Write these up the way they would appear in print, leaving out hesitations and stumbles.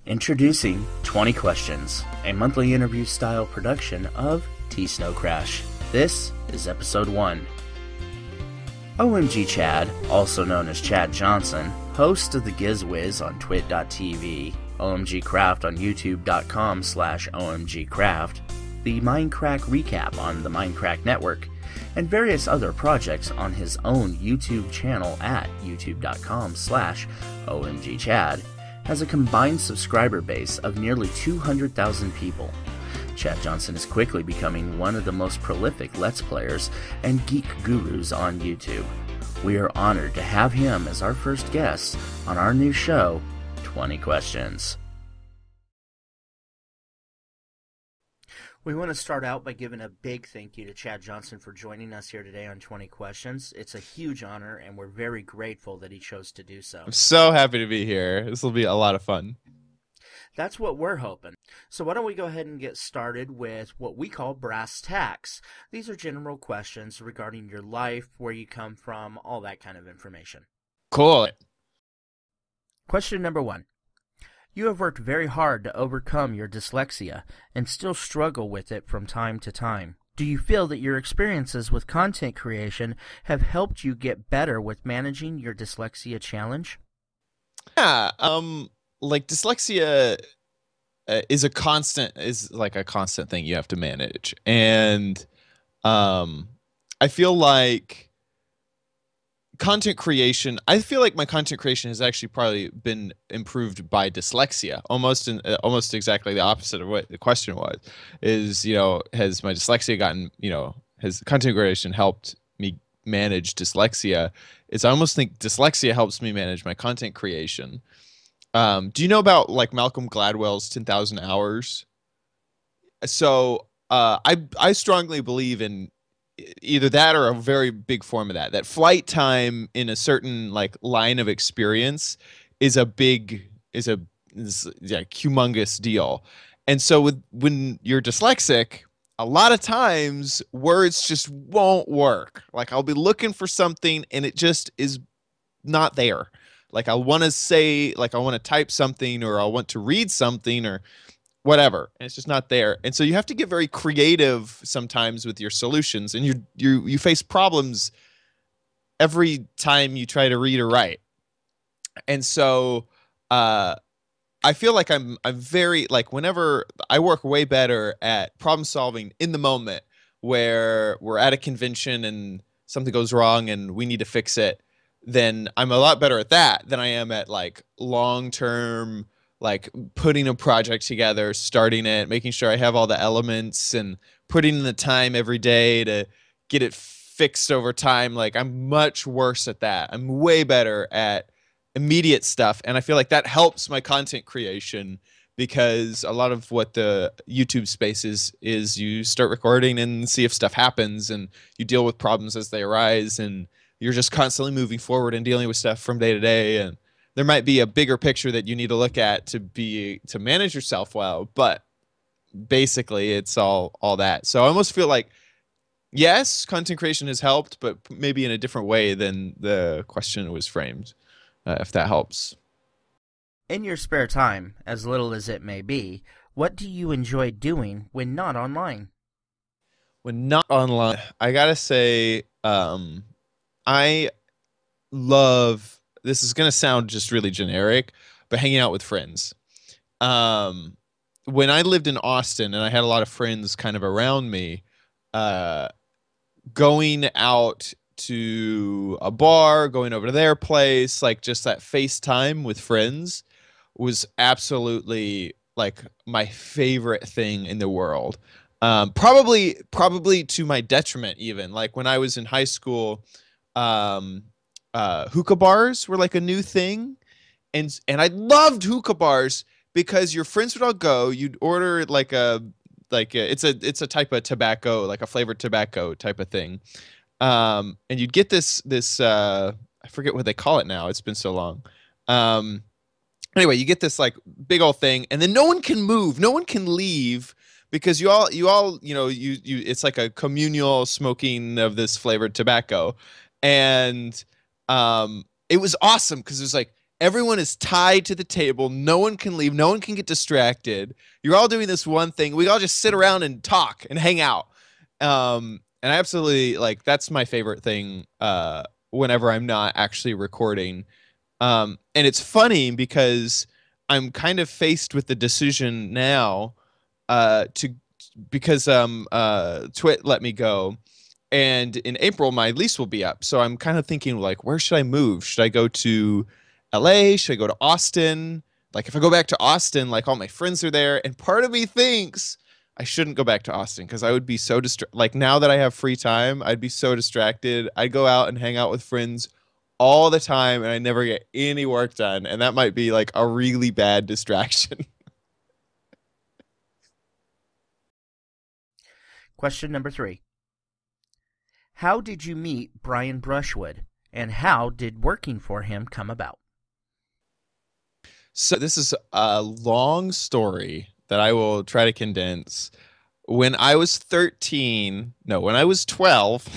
Introducing 20 Questions, a monthly interview-style production of T-Snow Crash. This is Episode 1. OMGChad, also known as Chad Johnson, host of the GizWiz on twit.tv, OMGCraft on youtube.com/OMGCraft, the MindCrack recap on the MindCrack network, and various other projects on his own YouTube channel at youtube.com/OMGChad, has a combined subscriber base of nearly 200,000 people. Chad Johnson is quickly becoming one of the most prolific Let's Players and geek gurus on YouTube. We are honored to have him as our first guest on our new show, 20 Questions. We want to start out by giving a big thank you to Chad Johnson for joining us here today on 20 Questions. It's a huge honor, and we're very grateful that he chose to do so. I'm so happy to be here. This will be a lot of fun. That's what we're hoping. So why don't we go ahead and get started with what we call brass tacks. These are general questions regarding your life, where you come from, all that kind of information. Cool. Question number 1. You have worked very hard to overcome your dyslexia and still struggle with it from time to time. Do you feel that your experiences with content creation have helped you get better with managing your dyslexia challenge? Yeah, like dyslexia is a constant thing you have to manage. And I feel like I feel like my content creation has actually probably been improved by dyslexia, almost exactly the opposite of what the question was. Is, has my dyslexia gotten, has content creation helped me manage dyslexia? I almost think dyslexia helps me manage my content creation. Do you know about like Malcolm Gladwell's 10,000 hours? So I strongly believe in either that or a very big form of that flight time in a certain like line of experience is a humongous deal. And so when you're dyslexic, a lot of times words just won't work. Like I'll be looking for something and it just is not there. Like I want to type something, or I want to read something, or whatever, and it's just not there. And so you have to get very creative sometimes with your solutions, and you face problems every time you try to read or write. And so I feel like I'm very, like, whenever I work way better at problem solving in the moment, where we're at a convention and something goes wrong and we need to fix it, then I'm a lot better at that than I am at like long-term, like putting a project together, starting it, making sure I have all the elements, and putting in the time every day to get it fixed over time. Like I'm much worse at that. I'm way better at immediate stuff. And I feel like that helps my content creation, because a lot of what the YouTube space is you start recording and see if stuff happens, and you deal with problems as they arise, and you're just constantly moving forward and dealing with stuff from day to day. And there might be a bigger picture that you need to look at to manage yourself well, but basically it's all that. So I almost feel like, yes, content creation has helped, but maybe in a different way than the question was framed, if that helps. In your spare time, as little as it may be, what do you enjoy doing when not online? When not online, I gotta say, I love, this is going to sound just really generic, but hanging out with friends. When I lived in Austin and I had a lot of friends kind of around me, going out to a bar, going over to their place, like just that FaceTime with friends was absolutely like my favorite thing in the world. Probably to my detriment even. Like when I was in high school, hookah bars were like a new thing, and I loved hookah bars because your friends would all go, you'd order it's a type of tobacco, like a flavored tobacco type of thing, and you'd get this I forget what they call it now, it's been so long. Anyway, you get this like big old thing, and then no one can move, no one can leave, because you all it's like a communal smoking of this flavored tobacco. And it was awesome because it was like Everyone is tied to the table. No one can leave. No one can get distracted. You're all doing this one thing. We all just sit around and talk and hang out. And I absolutely like that's my favorite thing whenever I'm not actually recording. And it's funny because I'm kind of faced with the decision now to because Twit let me go. And in April, my lease will be up. So I'm kind of thinking, like, where should I move? Should I go to LA? Should I go to Austin? Like, if I go back to Austin, like, all my friends are there. And part of me thinks I shouldn't go back to Austin because I would be so like, now that I have free time, I'd be so distracted. I'd go out and hang out with friends all the time and I never get any work done. And that might be like a really bad distraction. Question number 3. How did you meet Brian Brushwood, and how did working for him come about? So this is a long story that I will try to condense. When I was 13, no, when I was 12,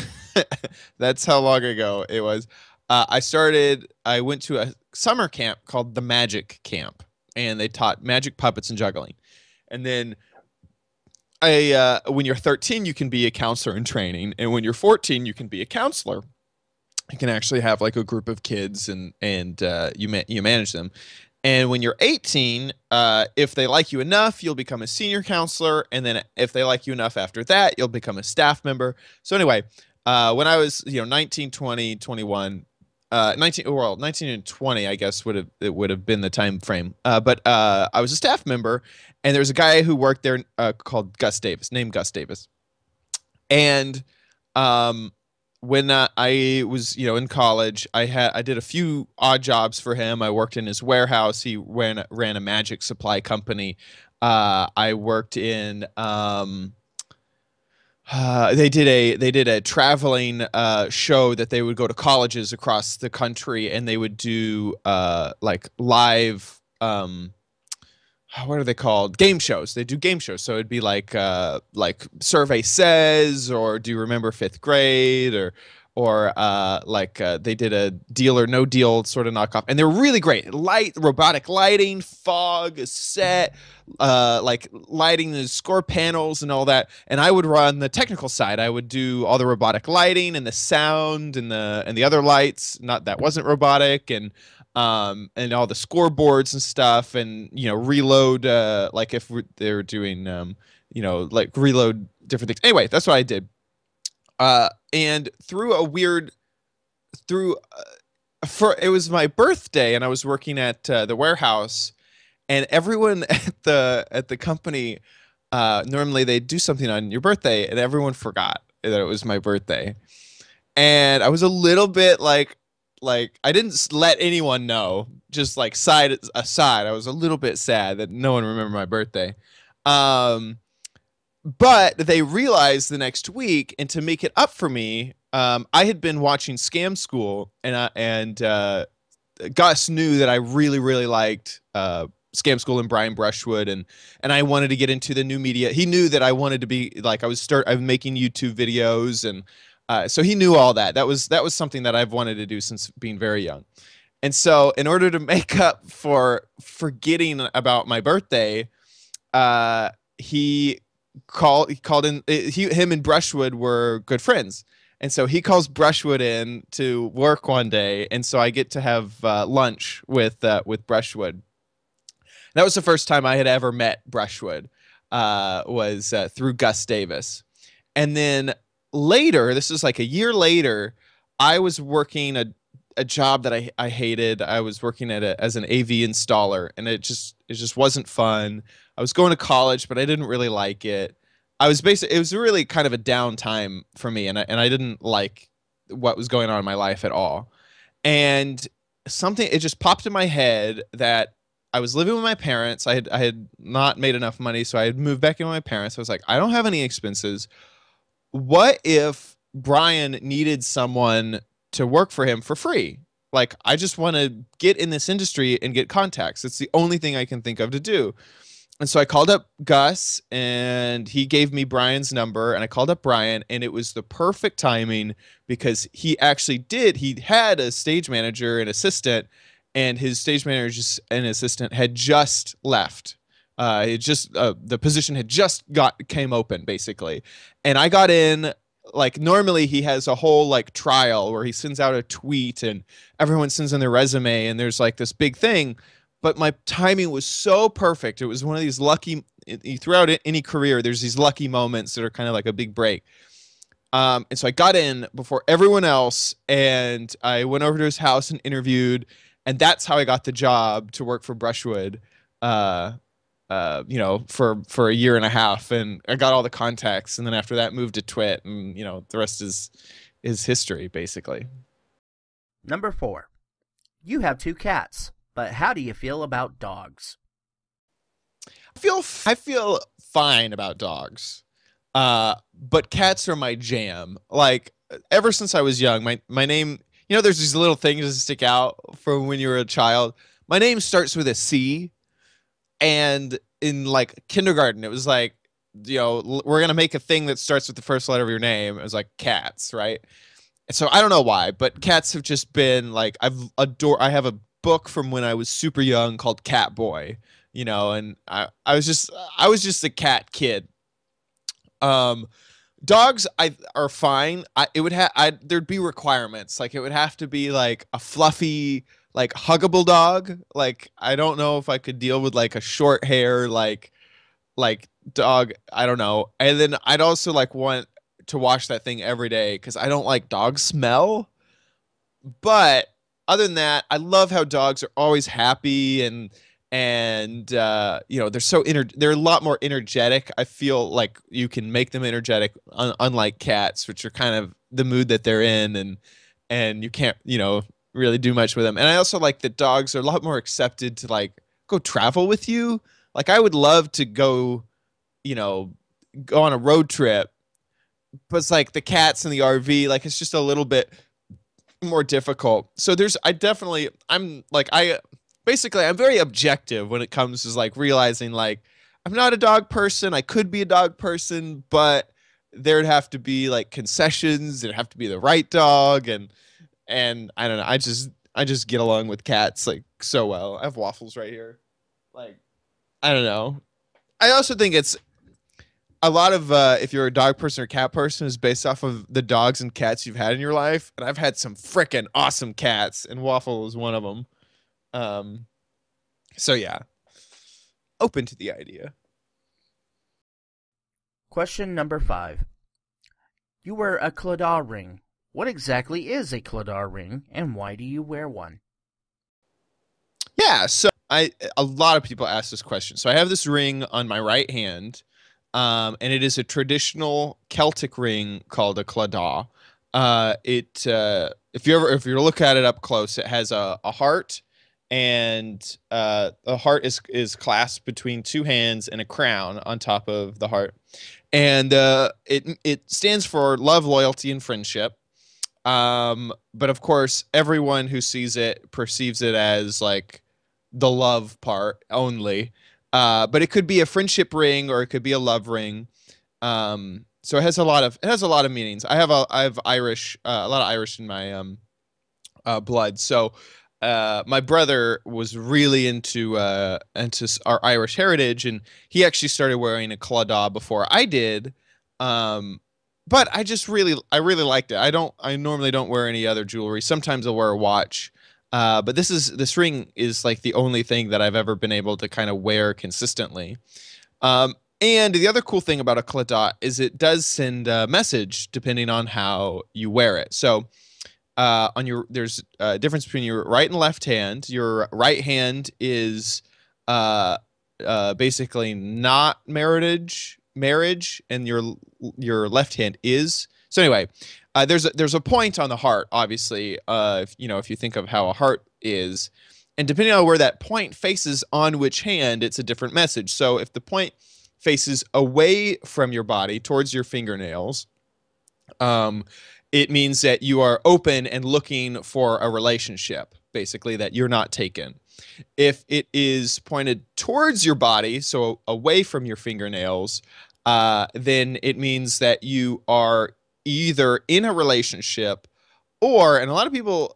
that's how long ago it was. I went to a summer camp called the Magic Camp, and they taught magic, puppets, and juggling. And then when you're 13, you can be a counselor in training, and when you're 14, you can be a counselor. You can actually have like a group of kids, and you manage them. And when you're 18, if they like you enough, you'll become a senior counselor, and then if they like you enough after that, you'll become a staff member. So anyway, when I was 19, 20, 21. 19 and 20, I guess would have been the time frame. But I was a staff member, and there was a guy who worked there called Gus Davis, named Gus Davis. And when I was in college, I did a few odd jobs for him. I worked in his warehouse. He ran a magic supply company. I worked in they did a traveling show that they would go to colleges across the country, and they would do like live what are they called? Game shows. They do game shows. So it'd be like Survey Says, or Do You Remember Fifth Grade, or they did a Deal or No Deal sort of knockoff, and they're really great. Robotic lighting, fog, set, like lighting the score panels and all that. And I would run the technical side. I would do all the robotic lighting and the sound and the other lights. Not that wasn't robotic, and all the scoreboards and stuff, and reload like if they're doing like reload different things. Anyway, that's what I did. And it was my birthday, and I was working at the warehouse, and everyone at the company normally they do something on your birthday, and everyone forgot that it was my birthday, and I was a little bit like I didn't let anyone know, just like side aside. I was a little bit sad that no one remembered my birthday. But they realized the next week, and to make it up for me, I had been watching Scam School, and Gus knew that I really, really liked Scam School and Brian Brushwood, and I wanted to get into the new media. He knew that I wanted to be like I was making YouTube videos, and so he knew all that. That was something that I've wanted to do since being very young. And so in order to make up for forgetting about my birthday, he called in. Him and Brushwood were good friends, and so he calls Brushwood in to work one day, and so I get to have lunch with Brushwood. That was the first time I had ever met Brushwood, was through Gus Davis. And then later, this is like a year later, I was working a job that I hated. I was working as an AV installer, and it just wasn't fun. I was going to college, but I didn't really like it. It was really kind of a down time for me, and I didn't like what was going on in my life at all. And it just popped in my head that I was living with my parents. I had not made enough money, so I had moved back in with my parents. I was like, I don't have any expenses. What if Brian needed someone to work for him for free? Like, I just want to get in this industry and get contacts. It's the only thing I can think of to do. And so I called up Gus, and he gave me Brian's number, and I called up Brian, and it was the perfect timing because he had a stage manager and assistant, and his stage manager and assistant had just left. The position had just came open basically, and I got in. Like normally he has a whole like trial where he sends out a tweet and everyone sends in their resume and there's like this big thing, but my timing was so perfect. It was one of these lucky, throughout any career, there's these lucky moments that are kind of like a big break. And so I got in before everyone else and I went over to his house and interviewed, and that's how I got the job to work for Brushwood. For a year and a half, and I got all the contacts, and then after that moved to Twit, and the rest is history basically. Number 4. You have 2 cats, but how do you feel about dogs? I feel fine about dogs. But cats are my jam. Like ever since I was young, my name, there's these little things that stick out from when you were a child. My name starts with a C. And in like kindergarten, it was like, we're going to make a thing that starts with the first letter of your name. It was like cats, right? And so I don't know why, but cats have just been like, I have a book from when I was super young called Cat Boy, and I was just a cat kid. Dogs are fine. There'd be requirements. Like it would have to be like a fluffy, like huggable dog. Like I don't know if I could deal with like a short hair like dog. I don't know. And then I'd also like want to wash that thing every day because I don't like dog smell. But other than that, I love how dogs are always happy and they're they're a lot more energetic. I feel like you can make them energetic, unlike cats, which are kind of the mood that they're in, and you can't really do much with them. And I also like that dogs are a lot more accepted to like go travel with you. Like I would love to go on a road trip, but it's like the cats in the RV, like it's just a little bit more difficult. So I'm very objective when it comes to like realizing like I'm not a dog person. I could be a dog person, but there'd have to be like concessions. It'd have to be the right dog, and I don't know. I just get along with cats like so well. I have Waffles right here. Like I don't know. I also think it's a lot of if you're a dog person or cat person is based off of the dogs and cats you've had in your life, and I've had some freaking awesome cats, and Waffle is one of them. So yeah, open to the idea. Question number 5. You wear a Claddagh ring. What exactly is a Claddagh ring, and why do you wear one? Yeah, so a lot of people ask this question. So I have this ring on my right hand, and it is a traditional Celtic ring called a Claddagh. If you look at it up close, it has a heart, and the heart is clasped between 2 hands and a crown on top of the heart, and it stands for love, loyalty, and friendship. But of course, everyone who sees it perceives it as like the love part only. But it could be a friendship ring or it could be a love ring. So it has a lot of meanings. I have Irish, a lot of Irish in my blood. So my brother was really into our Irish heritage, and he actually started wearing a Claddagh before I did. But I really liked it. I normally don't wear any other jewelry. Sometimes I'll wear a watch. But this ring is like the only thing that I've ever been able to kind of wear consistently. And the other cool thing about a Claddagh is it does send a message depending on how you wear it. So there's a difference between your right and left hand. Your right hand is basically not marriage, and your left hand is. So anyway, there's a point on the heart, obviously, if you think of how a heart is, and depending on where that point faces on which hand, it's a different message. So if the point faces away from your body towards your fingernails, it means that you are open and looking for a relationship, basically, that you're not taken. If it is pointed towards your body, so away from your fingernails, then it means that you are either in a relationship or, and a lot of people,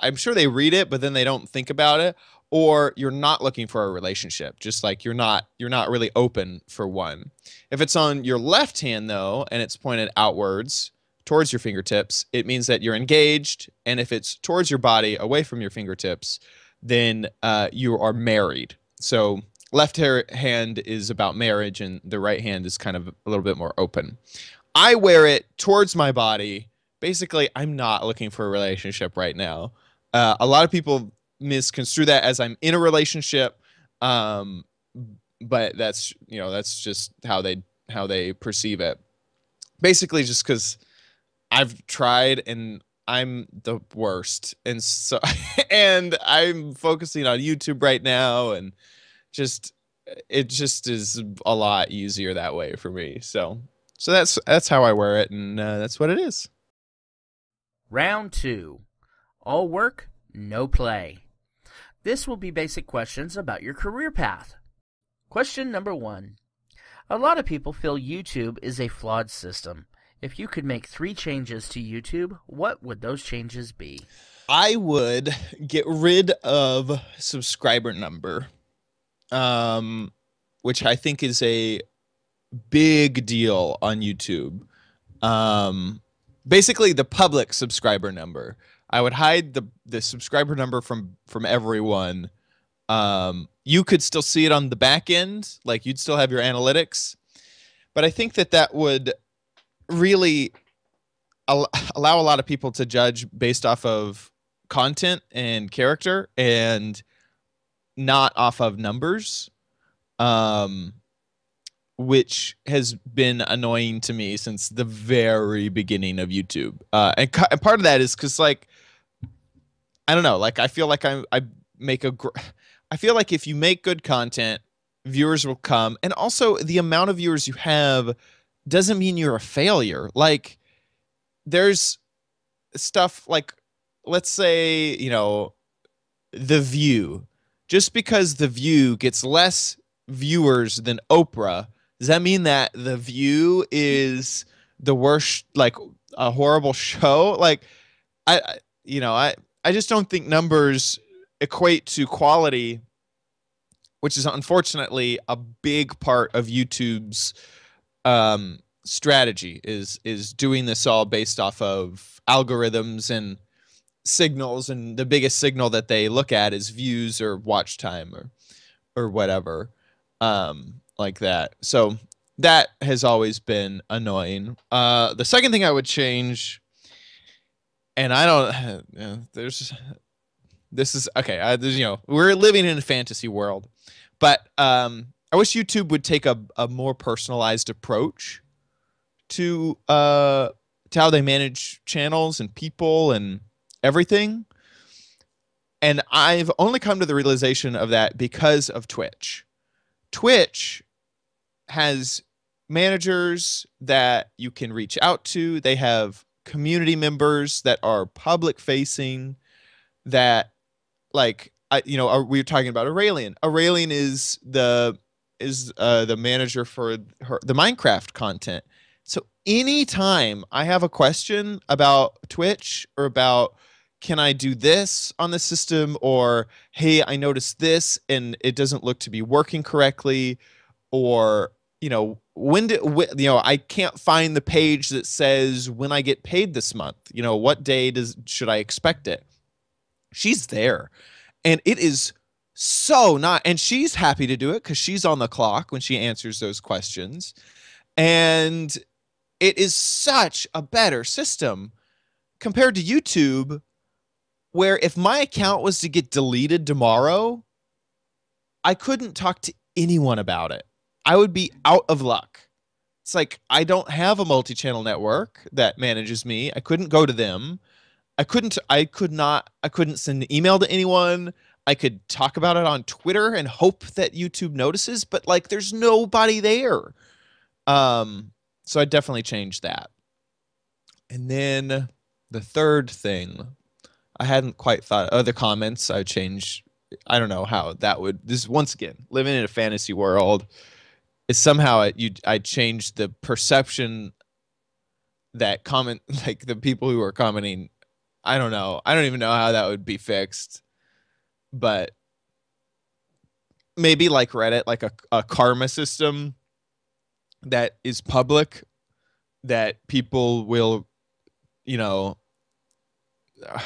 I'm sure they read it, but then they don't think about it. Or you're not looking for a relationship, just like you're not really open for one. If it's on your left hand though, and it's pointed outwards towards your fingertips, it means that you're engaged. And if it's towards your body, away from your fingertips, then you are married. So left hand is about marriage, and the right hand is kind of a little bit more open. I wear it towards my body. Basically, I'm not looking for a relationship right now. A lot of people misconstrue that as I'm in a relationship, but that's just how they perceive it. Basically, just because I've tried and I'm the worst, and so and I'm focusing on YouTube right now, and it just is a lot easier that way for me. So that's how I wear it, and that's what it is. Round 2. All work, no play. This will be basic questions about your career path. Question number 1. A lot of people feel YouTube is a flawed system. If you could make 3 changes to YouTube, what would those changes be? I would get rid of subscriber number, which I think is a big deal on YouTube. Basically, the public subscriber number. I would hide the subscriber number from everyone. You could still see it on the back end, like you'd still have your analytics, but I think that would really allow a lot of people to judge based off of content and character and not off of numbers, which has been annoying to me since the very beginning of YouTube. And part of that is because, like, I don't know, like I feel like I feel like if you make good content, viewers will come, and also the amount of viewers you have doesn't mean you're a failure. Like, there's stuff like, let's say, The View. Just because The View gets less viewers than Oprah, does that mean that The View is the worst, like a horrible show? Like, I just don't think numbers equate to quality, which is unfortunately a big part of YouTube's strategy is doing this all based off of algorithms and signals, and the biggest signal that they look at is views or watch time or whatever, like that. So that has always been annoying. The second thing I would change, and I don't, this is okay. We're living in a fantasy world, but I wish YouTube would take a more personalized approach to how they manage channels and people and everything. And I've only come to the realization of that because of Twitch. Twitch has managers that you can reach out to. They have community members that are public facing that, like, we were talking about Aurelian. Aurelian is the manager for the Minecraft content. So anytime I have a question about Twitch or about, can I do this on the system, or hey, I noticed this and it doesn't look to be working correctly, or I can't find the page that says when I get paid this month, what day should I expect it? She's there, and it is so not, and she's happy to do it because she's on the clock when she answers those questions. And it is such a better system compared to YouTube, where if my account was to get deleted tomorrow, I couldn't talk to anyone about it. I would be out of luck. It's like, I don't have a multi-channel network that manages me. I couldn't go to them. I couldn't send an email to anyone. I could talk about it on Twitter and hope that YouTube notices, but like, there's nobody there. So I definitely changed that. And then the third thing, I hadn't quite thought of the comments. I changed. I don't know how that would. This once again, living in a fantasy world, is somehow I changed the perception that like the people who are commenting I don't know. I don't even know how that would be fixed, but maybe like Reddit, like a karma system that is public, that people will, you know,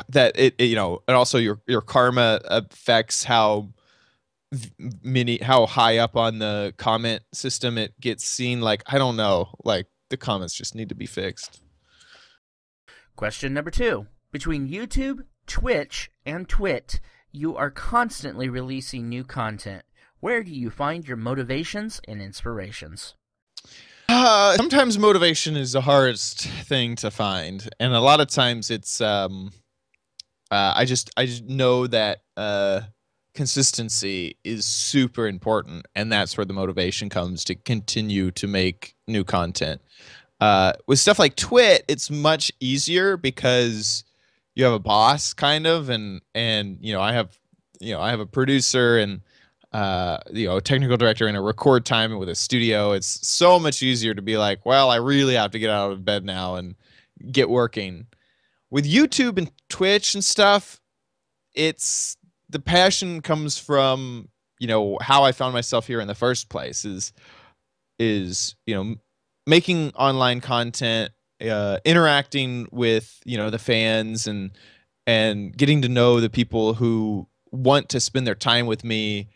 that you know, and also your karma affects how how high up on the comment system it gets seen. Like, I don't know, like the comments just need to be fixed. Question number 2. Between YouTube, Twitch, and Twit, you are constantly releasing new content. Where do you find your motivations and inspirations? Sometimes motivation is the hardest thing to find, and a lot of times it's I just know that consistency is super important, and that's where the motivation comes to continue to make new content. With stuff like Twit, it's much easier because you have a boss, kind of, and you know, I have a producer and you know, a technical director and a record time with a studio. It's so much easier to be like, well, I really have to get out of bed now and get working. With YouTube and Twitch and stuff, it's the passion comes from, you know, how I found myself here in the first place is you know, making online content, interacting with, you know, the fans and getting to know the people who want to spend their time with me.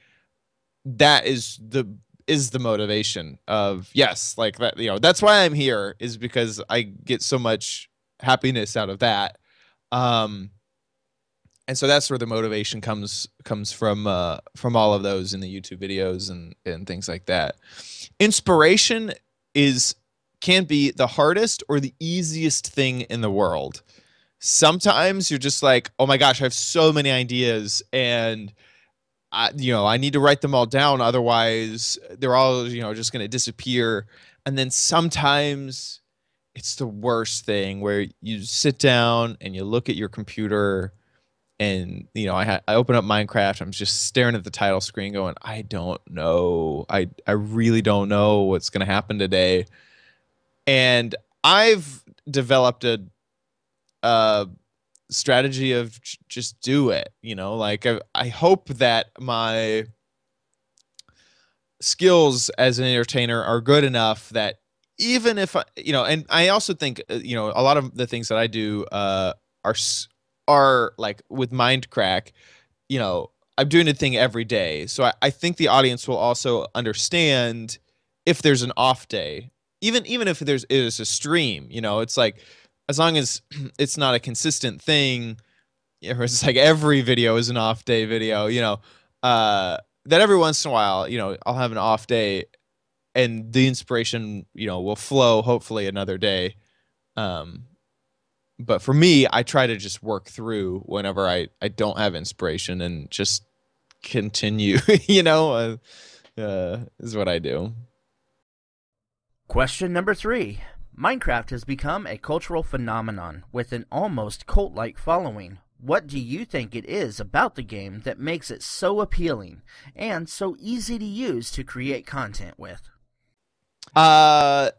That is the motivation of, yes, like that, you know, that's why I'm here, is because I get so much happiness out of that. And so that's where the motivation comes from all of those in the YouTube videos and things like that. Inspiration can be the hardest or the easiest thing in the world. Sometimes you're just like, oh my gosh, I have so many ideas, and I need to write them all down, otherwise they're all, you know, just going to disappear. And then sometimes it's the worst thing, where you sit down and you look at your computer, and you know, I open up Minecraft, I'm just staring at the title screen going, I don't know. I really don't know what's going to happen today. And I've developed a strategy of just do it, you know, like I hope that my skills as an entertainer are good enough that even if you know, and I also think, you know, a lot of the things that I do are like with MindCrack, you know, I'm doing a thing every day. So I think the audience will also understand if there's an off day, even if it is a stream, you know, it's like, as long as it's not a consistent thing, it's like every video is an off day video, you know, that every once in a while, you know, I'll have an off day and the inspiration, you know, will flow hopefully another day. But for me, I try to just work through whenever I don't have inspiration and just continue, you know, is what I do. Question number 3. Minecraft has become a cultural phenomenon with an almost cult-like following. What do you think it is about the game that makes it so appealing and so easy to use to create content with? I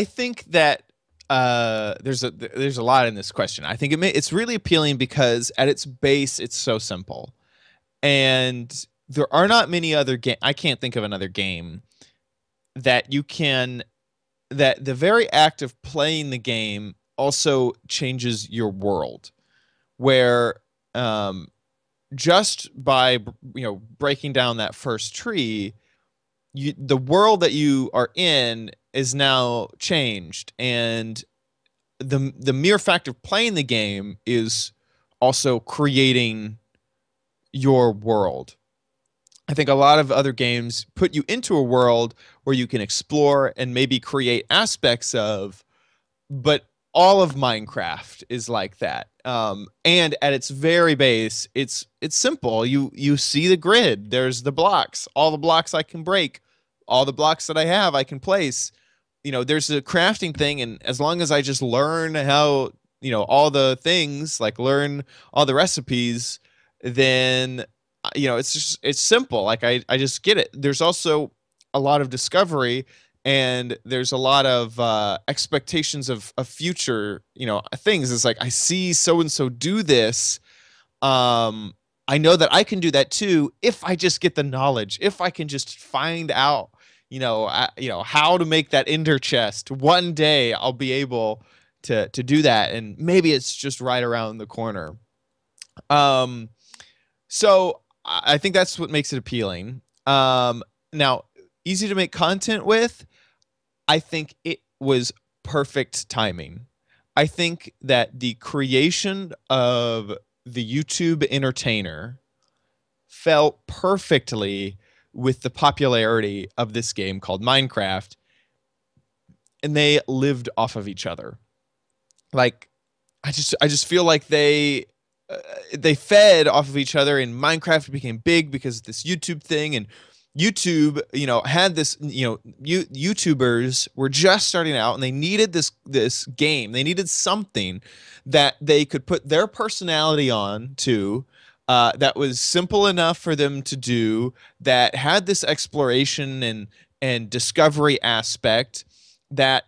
think that there's a lot in this question. I think it's really appealing because at its base, it's so simple, and there are not many other I can't think of another game that that the very act of playing the game also changes your world, where just by, you know, breaking down that first tree, the world that you are in is now changed, and the mere fact of playing the game is also creating your world. I think a lot of other games put you into a world where you can explore and maybe create aspects of, but all of Minecraft is like that. And at its very base, it's simple. You see the grid. There's the blocks. All the blocks I can break. All the blocks that I have, I can place. You know, there's a crafting thing, and as long as I just learn how, you know, all the things, like learn all the recipes, then, you know, it's simple. Like I just get it. There's also a lot of discovery, and there's a lot of expectations of future, things. It's like, I see so and so do this. I know that I can do that too if I just get the knowledge. If I can just find out, how to make that ender chest. One day I'll be able to do that, and maybe it's just right around the corner. So I think that's what makes it appealing. Now, easy to make content with. I think it was perfect timing. I think that the creation of the YouTube entertainer fell perfectly with the popularity of this game called Minecraft, and they lived off of each other. Like, I just feel like they fed off of each other, and Minecraft became big because of this YouTube thing. And YouTube, had this, YouTubers were just starting out, and they needed this game. They needed something that they could put their personality on to, that was simple enough for them to do, that had this exploration and discovery aspect, that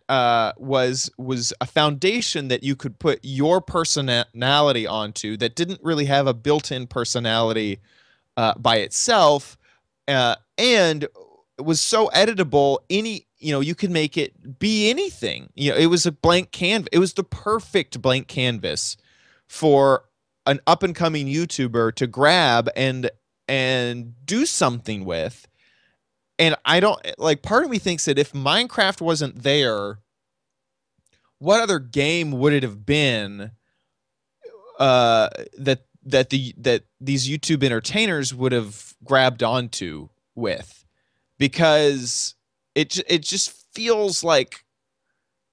was a foundation that you could put your personality onto, that didn't really have a built-in personality by itself, and it was so editable. You could make it be anything. It was a blank canvas. It was the perfect blank canvas for an up-and-coming YouTuber to grab and do something with. And I don't, like, part of me thinks that if Minecraft wasn't there, what other game would it have been that these YouTube entertainers would have grabbed onto with? Because it just feels like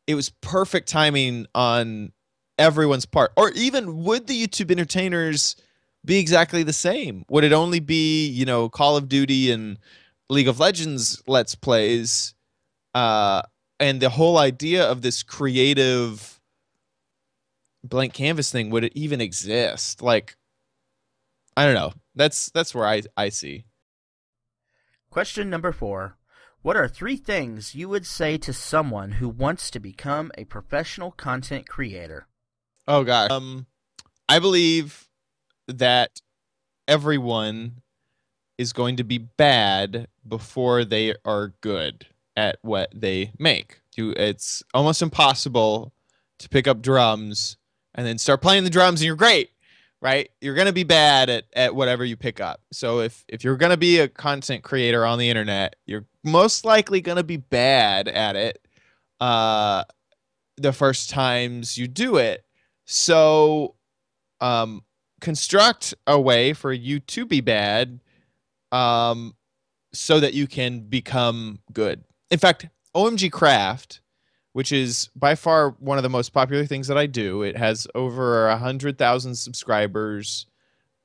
it was perfect timing on everyone's part. Or even, would the YouTube entertainers be exactly the same? Would it only be, Call of Duty and League of Legends Let's Plays, and the whole idea of this creative blank canvas thing, would it even exist? Like, I don't know. That's where I see. Question number 4. What are 3 things you would say to someone who wants to become a professional content creator? Oh gosh. I believe that everyone is going to be bad before they are good at what they make. It's almost impossible to pick up drums and then start playing the drums and you're great, right? You're going to be bad at whatever you pick up. So if you're going to be a content creator on the internet, you're most likely going to be bad at it the first times you do it. So construct a way for you to be bad, so that you can become good. In fact, OMGCraft, which is by far one of the most popular things that I do, it has over 100,000 subscribers,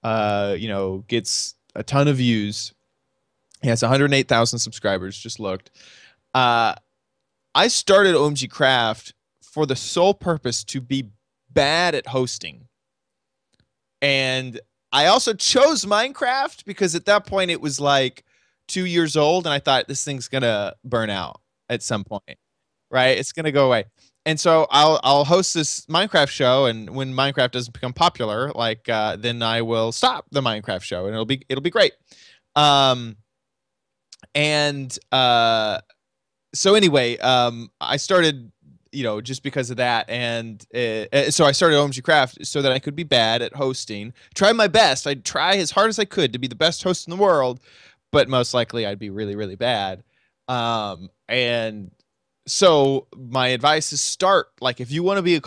gets a ton of views. It has 108,000 subscribers, just looked. I started OMGCraft for the sole purpose to be bad at hosting. And I also chose Minecraft because at that point it was like 2 years old, and I thought this thing's gonna burn out at some point, right? It's gonna go away. And so I'll host this Minecraft show, and when Minecraft doesn't become popular, then I will stop the Minecraft show, and it'll be great. So anyway, I started, just because of that. And so I started OMGCraft so that I could be bad at hosting. Try my best. I'd try as hard as I could to be the best host in the world, but most likely I'd be really, really bad. And so my advice is start. Like, if you want to be a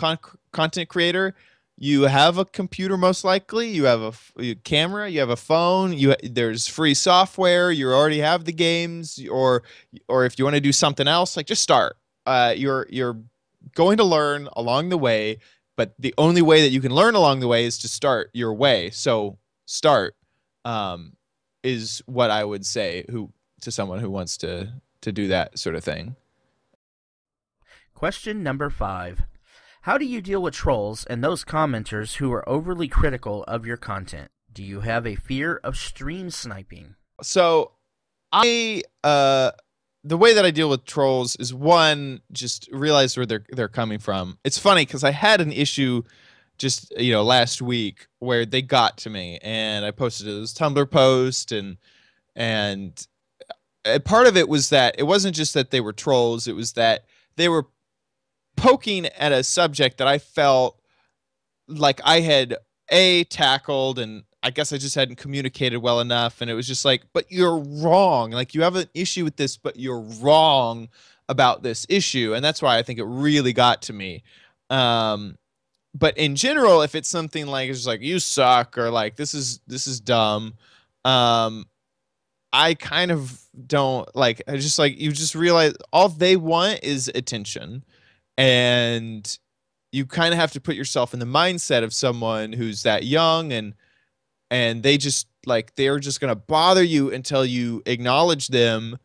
content creator, you have a computer, most likely. You have a camera. You have a phone. There's free software. You already have the games. Or if you want to do something else, like, just start. You're going to learn along the way, but the only way that you can learn along the way is to start your way. So start, is what I would say to someone who wants to do that sort of thing. Question number 5. How do you deal with trolls and those commenters who are overly critical of your content? Do you have a fear of stream sniping? So I the way that I deal with trolls is, one, just realize where they're coming from. It's funny because I had an issue just last week where they got to me, and I posted this Tumblr post, and part of it was that it wasn't just that they were trolls, it was that they were poking at a subject that I felt like I had tackled, and I guess I just hadn't communicated well enough. And it was just like, but you're wrong. Like, you have an issue with this, but you're wrong about this issue. And that's why I think it really got to me. But in general, if it's something like, it's just like, you suck, or like, this is dumb. I kind of don't like, I just like, you just realize all they want is attention. And you kind of have to put yourself in the mindset of someone who's that young, and they just like, they're just going to bother you until you acknowledge them.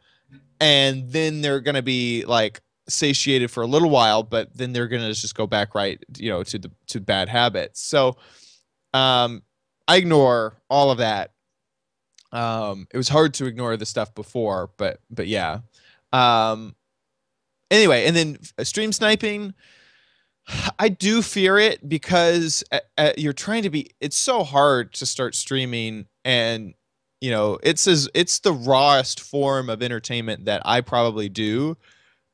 And then they're going to be like satiated for a little while, but then they're going to just go back right, to bad habits. So, I ignore all of that. It was hard to ignore the stuff before, but yeah. Anyway, and then stream sniping, I do fear it because you're trying to be, it's so hard to start streaming, and it's the rawest form of entertainment that I probably do,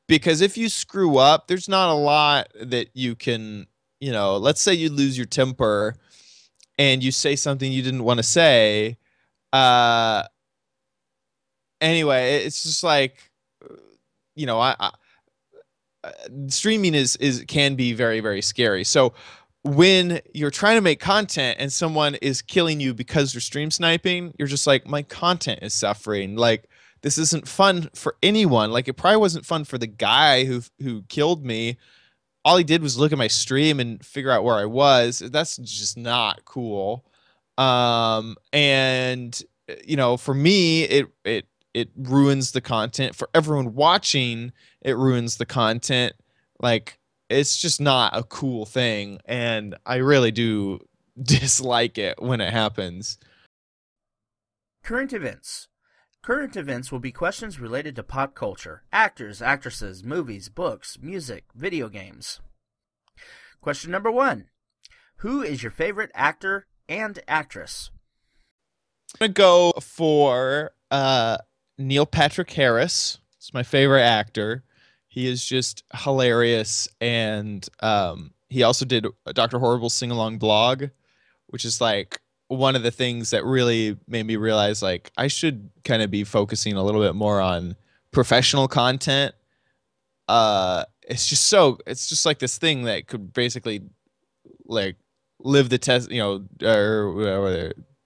because if you screw up, there's not a lot that you can, let's say you lose your temper and you say something you didn't want to say. Anyway, it's just like, streaming can be very, very scary. So when you're trying to make content and someone is killing you because they're stream sniping, you're just like, my content is suffering. Like, this isn't fun for anyone. Like, it probably wasn't fun for the guy who killed me. All he did was look at my stream and figure out where I was. That's just not cool. And for me, it ruins the content. For everyone watching, it ruins the content. Like, it's just not a cool thing, and I really do dislike it when it happens. Current events. Current events will be questions related to pop culture, actors, actresses, movies, books, music, video games. Question number 1. Who is your favorite actor and actress? I'm going to go for Neil Patrick Harris. He's my favorite actor. He is just hilarious, and he also did Dr. Horrible's sing-along blog, which is like one of the things that really made me realize, like, I should kind of be focusing a little bit more on professional content. It's just like this thing that could basically like live the test, or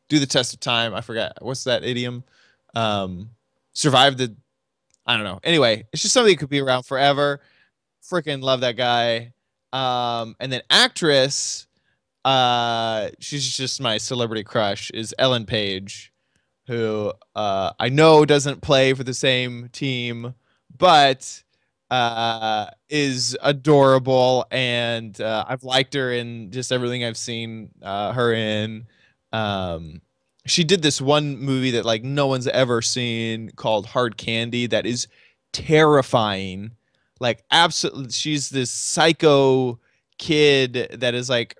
do the test of time. I forgot, what's that idiom? Survive the, I don't know. Anyway, it's just something that could be around forever. Freaking love that guy. And then actress, she's just my celebrity crush, is Ellen Page, who I know doesn't play for the same team, but is adorable, and I've liked her in just everything I've seen her in. She did this one movie that like no one's ever seen called Hard Candy that is terrifying. Like, absolutely, she's this psycho kid that is like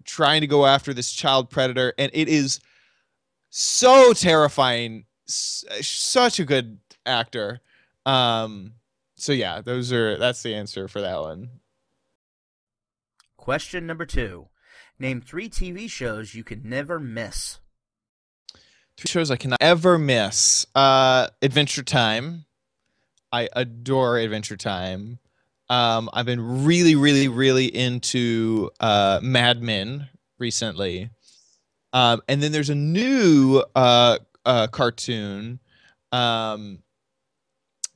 trying to go after this child predator, and it is so terrifying. Such a good actor. So yeah, that's the answer for that one. Question number 2. Name 3 TV shows you can never miss. 3 shows I cannot ever miss. Adventure Time. I adore Adventure Time. I've been really, really, really into Mad Men recently. And then there's a new cartoon,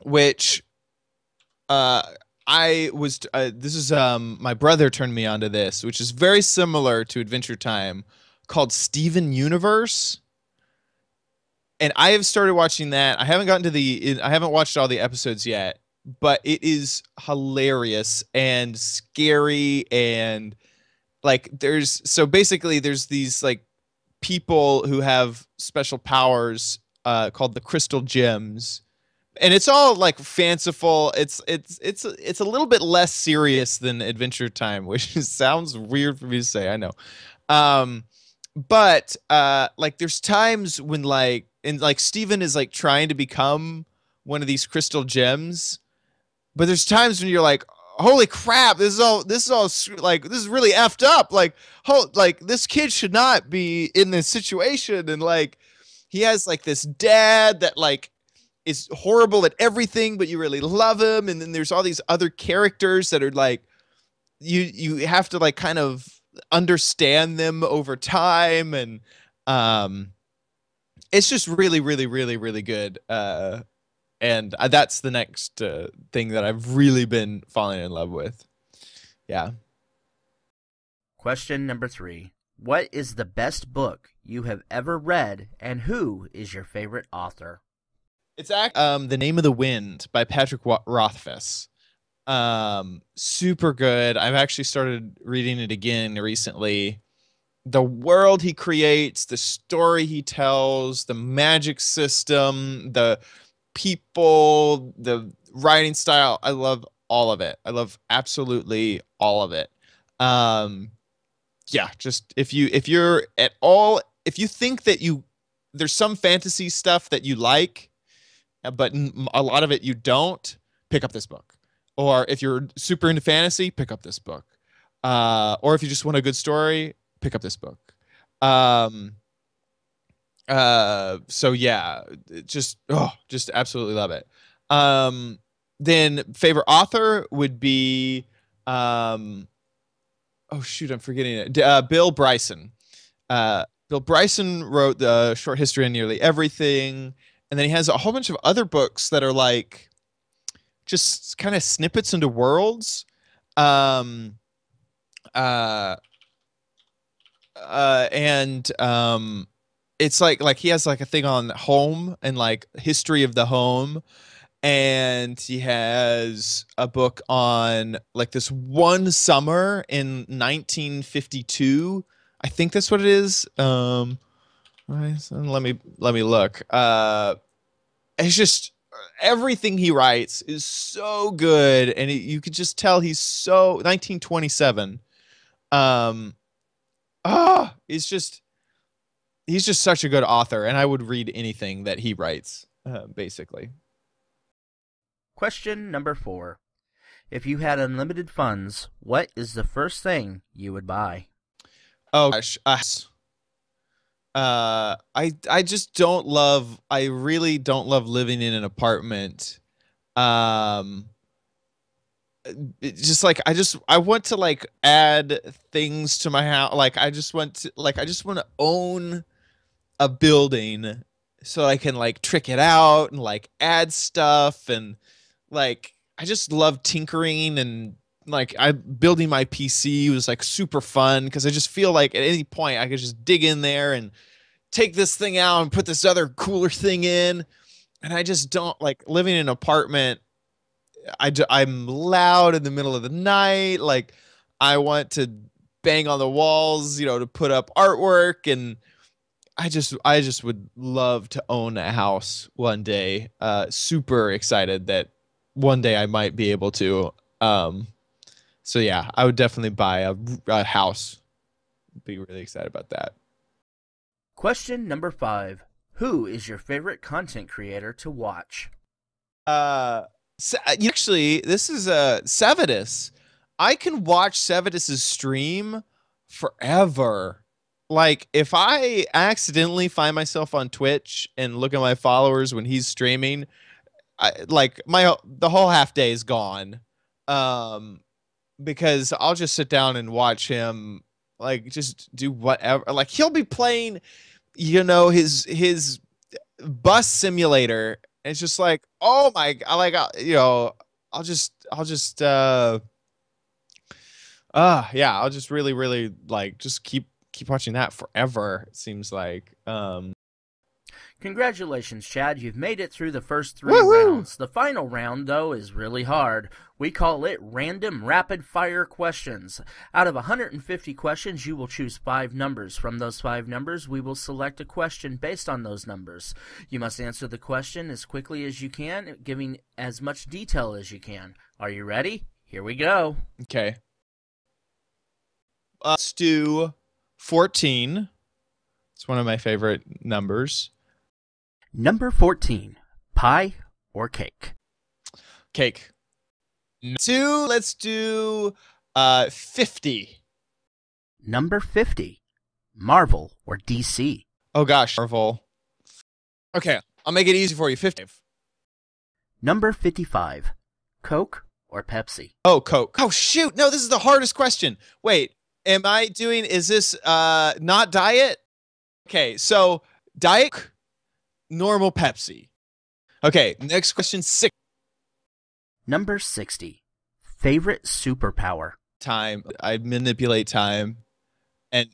which this is my brother turned me onto this, which is very similar to Adventure Time, called Steven Universe. And I have started watching that. I haven't I haven't watched all the episodes yet, but it is hilarious and scary, and like there's these like people who have special powers called the crystal gems, And it's all like fanciful. It's a little bit less serious than Adventure Time, which sounds weird for me to say. I know. Um, but like there's times when like and like Steven is like trying to become one of these crystal gems, but there's times when you're like, holy crap, like this is really effed up. Like this kid should not be in this situation, and like he has like this dad that like is horrible at everything, but you really love him, and then there's all these other characters that are like you have to like kind of understand them over time, and um it's just really really really really good. And that's the next thing that I've really been falling in love with. Yeah. Question number 3. What is the best book you have ever read, and who is your favorite author? It's The Name of the Wind by Patrick Rothfuss. Super good. I've actually started reading it again recently. The world he creates, the story he tells, the magic system, the people, the writing style, I love all of it. I love absolutely all of it. Yeah, just if you're at all, if you think that there's some fantasy stuff that you like, but a lot of it you don't, pick up this book. Or if you're super into fantasy, pick up this book. Or if you just want a good story, pick up this book. So yeah, just absolutely love it. Then favorite author would be oh shoot, I'm forgetting it. Bill Bryson. Bill Bryson wrote the short history on nearly everything, and then he has a whole bunch of other books that are like just kind of snippets into worlds. And it's like he has like a thing on home and like history of the home, and he has a book on like this one summer in 1952. I think that's what it is. Let me look. It's just everything he writes is so good, and you could just tell he's so 1927. He's just such a good author, and I would read anything that he writes, basically. Question number 4. If you had unlimited funds, what is the first thing you would buy? Oh gosh, I just don't love. I really don't love living in an apartment. Just like I want to like add things to my house. Like I just want to own a building so I can like trick it out and like add stuff, and like I just love tinkering, and like building my PC was like super fun because I just feel like at any point I could just dig in there and take this thing out and put this other cooler thing in. And I just don't like living in an apartment. I'm loud in the middle of the night. Like I want to bang on the walls, to put up artwork, and I just would love to own a house one day. Super excited that one day I might be able to. So yeah, I would definitely buy a house. Be really excited about that. Question number 5. Who is your favorite content creator to watch? Actually, this is Sevidus. I can watch Sevidus's stream forever. Like if I accidentally find myself on Twitch and look at my followers when he's streaming, the whole half day is gone. Because I'll just sit down and watch him like just do whatever. Like he'll be playing, his bus simulator. It's just like, oh my god, like I'll just yeah, I'll just really really like just keep watching that forever, it seems like. Congratulations, Chad. You've made it through the first 3 Woohoo! rounds. The final round, though, is really hard. We call it random rapid-fire questions. Out of 150 questions, you will choose 5 numbers. From those 5 numbers, we will select a question based on those numbers. You must answer the question as quickly as you can, giving as much detail as you can. Are you ready? Here we go. Okay. Let's do 14. It's one of my favorite numbers. Number 14, pie or cake? Cake. 2, let's do 50. Number 50, Marvel or DC? Oh gosh, Marvel. Okay, I'll make it easy for you. 50. Number 55, Coke or Pepsi? Oh, Coke. Oh shoot, no, this is the hardest question. Wait, is this not diet? Okay, so diet, normal Pepsi. Okay, next question, 6. Number 60, favorite superpower? Time. I manipulate time. And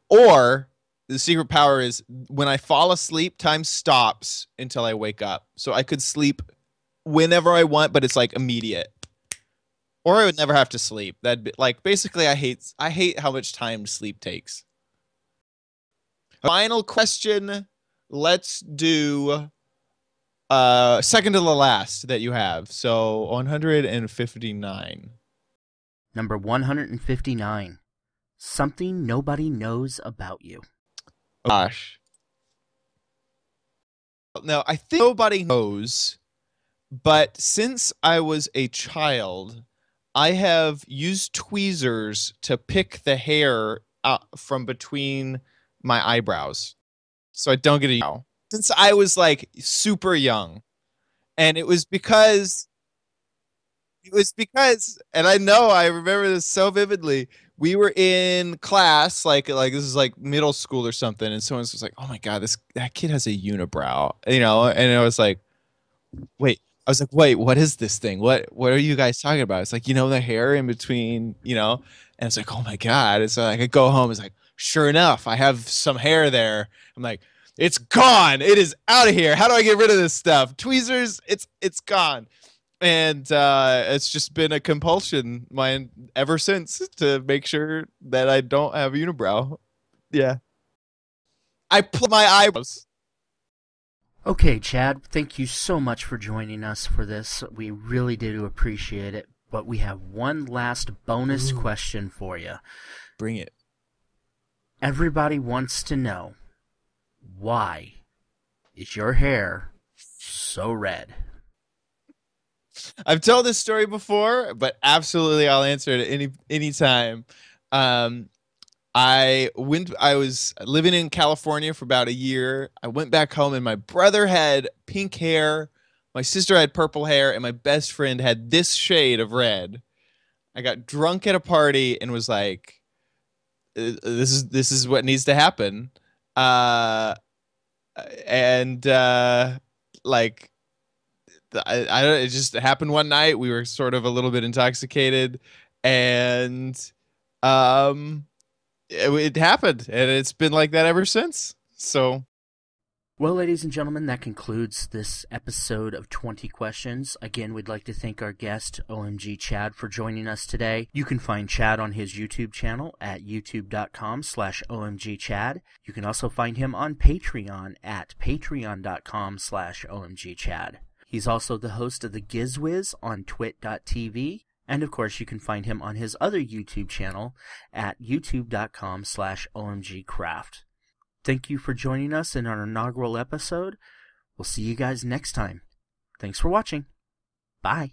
or the secret power is when I fall asleep, time stops until I wake up. So I could sleep whenever I want, but it's like immediate. Or I would never have to sleep. That'd be like, basically I hate how much time sleep takes. Final question. Let's do second to the last that you have. So 159. Number 159, something nobody knows about you. Gosh. No, I think nobody knows, but since I was a child, I have used tweezers to pick the hair out from between my eyebrows, so I don't get a since I was like super young. And it was because, and I remember this so vividly. We were in class, like this is like middle school or something, and someone was like, "Oh my god, that kid has a unibrow," and I was like, "Wait." I was like, "Wait, what is this thing? What are you guys talking about?" It's like, the hair in between, and it's like, "Oh my god!" It's like I go home, it's like, sure enough, I have some hair there. I'm like, it's gone. It is out of here. How do I get rid of this stuff? Tweezers, it's gone. And it's just been a compulsion mine ever since to make sure that I don't have unibrow. Yeah. I pull my eyebrows. Okay, Chad, thank you so much for joining us for this. We really do appreciate it. But we have one last bonus question for you. Bring it. Everybody wants to know, why is your hair so red? I've told this story before, but absolutely I'll answer it at any time. I was living in California for about a year. I went back home and my brother had pink hair, my sister had purple hair, and my best friend had this shade of red. I got drunk at a party and was like, this is what needs to happen. It just happened one night. We were sort of a little bit intoxicated, and it happened, and it's been like that ever since. So, well, ladies and gentlemen, that concludes this episode of 20 Questions. Again, we'd like to thank our guest, OMGChad, for joining us today. You can find Chad on his YouTube channel at youtube.com/OMGChad. You can also find him on Patreon at patreon.com/OMGChad. He's also the host of the GizWiz on twit.tv. And of course, you can find him on his other YouTube channel at youtube.com/OMGCraft. Thank you for joining us in our inaugural episode. We'll see you guys next time. Thanks for watching. Bye.